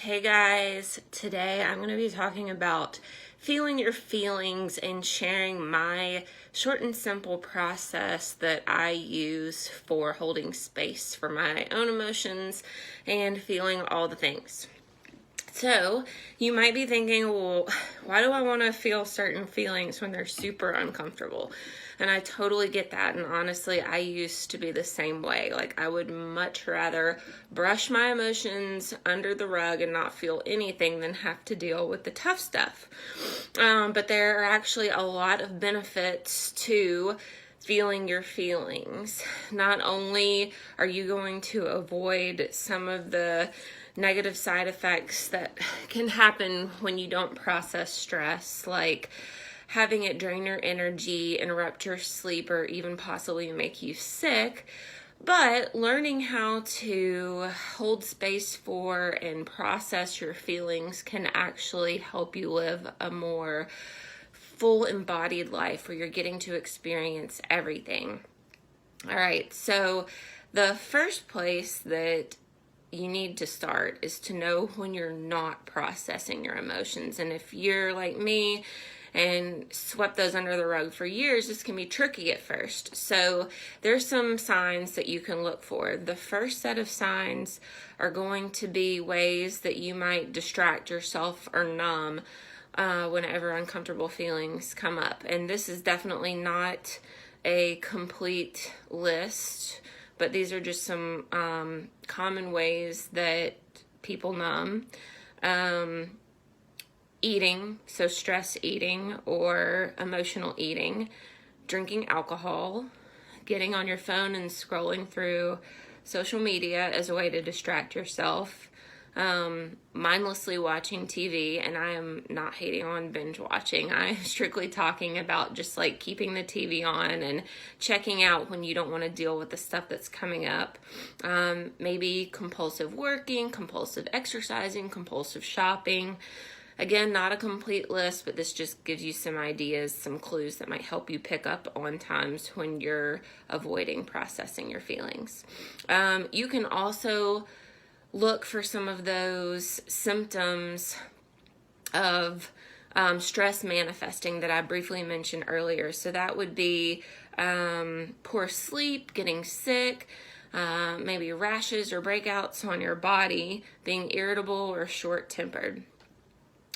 Hey guys, today I'm going to be talking about feeling your feelings and sharing my short and simple process that I use for holding space for my own emotions and feeling all the things. So you might be thinking, well, why do I want to feel certain feelings when they're super uncomfortable? And I totally get that. And honestly, I used to be the same way. Like, I would much rather brush my emotions under the rug and not feel anything than have to deal with the tough stuff. But there are actually a lot of benefits to feeling your feelings. Not only are you going to avoid some of the negative side effects that can happen when you don't process stress, like having it drain your energy, interrupt your sleep, or even possibly make you sick, but learning how to hold space for and process your feelings can actually help you live a more full embodied life where you're getting to experience everything. All right, so the first place that you need to start is to know when you're not processing your emotions. And if you're like me and swept those under the rug for years, this can be tricky at first. So there's some signs that you can look for. The first set of signs are going to be ways that you might distract yourself or numb whenever uncomfortable feelings come up. And this is definitely not a complete list, but these are just some common ways that people numb. Eating, so stress eating or emotional eating, drinking alcohol, getting on your phone and scrolling through social media as a way to distract yourself, mindlessly watching TV, and I am not hating on binge watching. I'm strictly talking about just like keeping the TV on and checking out when you don't want to deal with the stuff that's coming up. Maybe compulsive working, compulsive exercising, compulsive shopping. Again, not a complete list, but this just gives you some ideas, some clues that might help you pick up on times when you're avoiding processing your feelings. You can also look for some of those symptoms of stress manifesting that I briefly mentioned earlier. So that would be poor sleep, getting sick, maybe rashes or breakouts on your body, being irritable or short-tempered.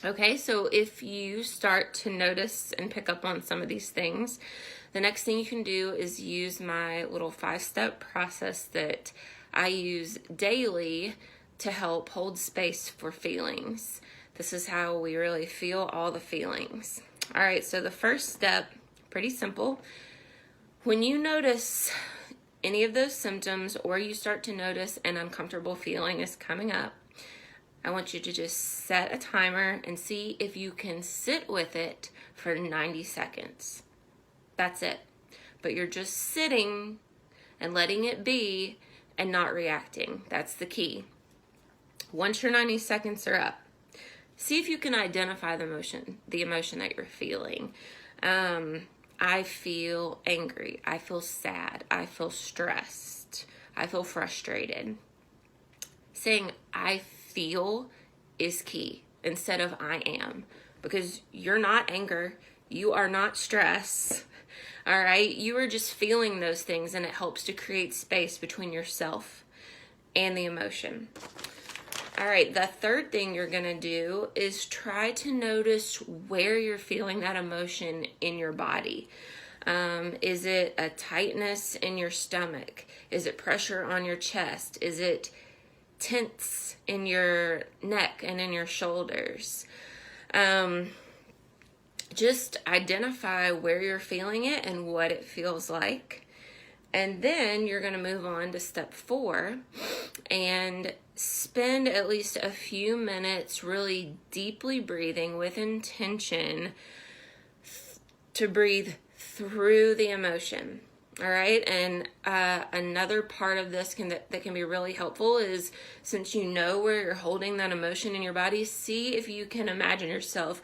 Okay, so if you start to notice and pick up on some of these things, the next thing you can do is use my little 5-step process that I use daily to help hold space for feelings. This is how we really feel all the feelings. All right, so the first step, pretty simple. When you notice any of those symptoms or you start to notice an uncomfortable feeling is coming up, I want you to just set a timer and see if you can sit with it for 90 seconds. That's it. But you're just sitting and letting it be and not reacting. That's the key. Once your 90 seconds are up, see if you can identify the emotion that you're feeling. I feel angry. I feel sad. I feel stressed. I feel frustrated. Saying I feel is key instead of I am, because you're not anger, you are not stress. All right, you are just feeling those things, and it helps to create space between yourself and the emotion. All right, the third thing you're gonna do is try to notice where you're feeling that emotion in your body. Is it a tightness in your stomach? Is it pressure on your chest? Is it tense in your neck and in your shoulders? Just identify where you're feeling it and what it feels like. And then you're going to move on to step 4 and spend at least a few minutes really deeply breathing with intention to breathe through the emotion. All right, and another part of this that can be really helpful is, since you know where you're holding that emotion in your body, see if you can imagine yourself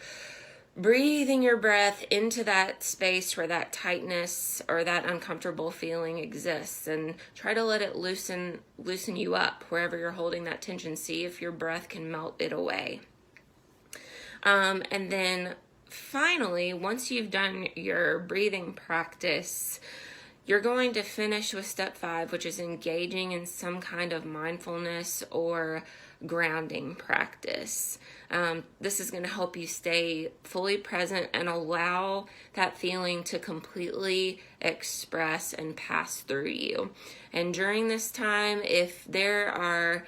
breathing your breath into that space where that tightness or that uncomfortable feeling exists, and try to let it loosen you up wherever you're holding that tension. See if your breath can melt it away. And then finally, once you've done your breathing practice, you're going to finish with step 5, which is engaging in some kind of mindfulness or grounding practice. This is going to help you stay fully present and allow that feeling to completely express and pass through you. And during this time, if there are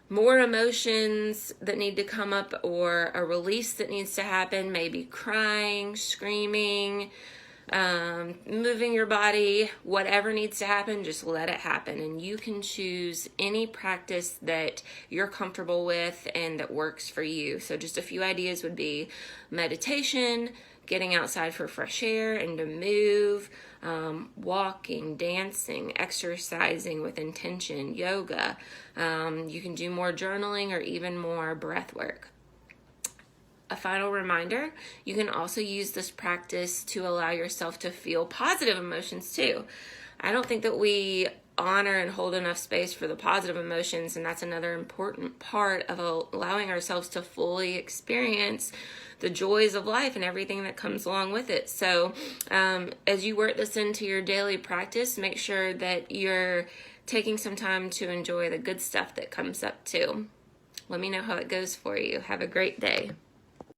more emotions that need to come up or a release that needs to happen, maybe crying, screaming, moving your body, whatever needs to happen, just let it happen. And you can choose any practice that you're comfortable with and that works for you. So just a few ideas would be meditation, getting outside for fresh air and to move, walking, dancing, exercising with intention, yoga. You can do more journaling or even more breath work. A final reminder, you can also use this practice to allow yourself to feel positive emotions too. I don't think that we honor and hold enough space for the positive emotions, and that's another important part of allowing ourselves to fully experience the joys of life and everything that comes along with it. So as you work this into your daily practice, make sure that you're taking some time to enjoy the good stuff that comes up too. Let me know how it goes for you. Have a great day.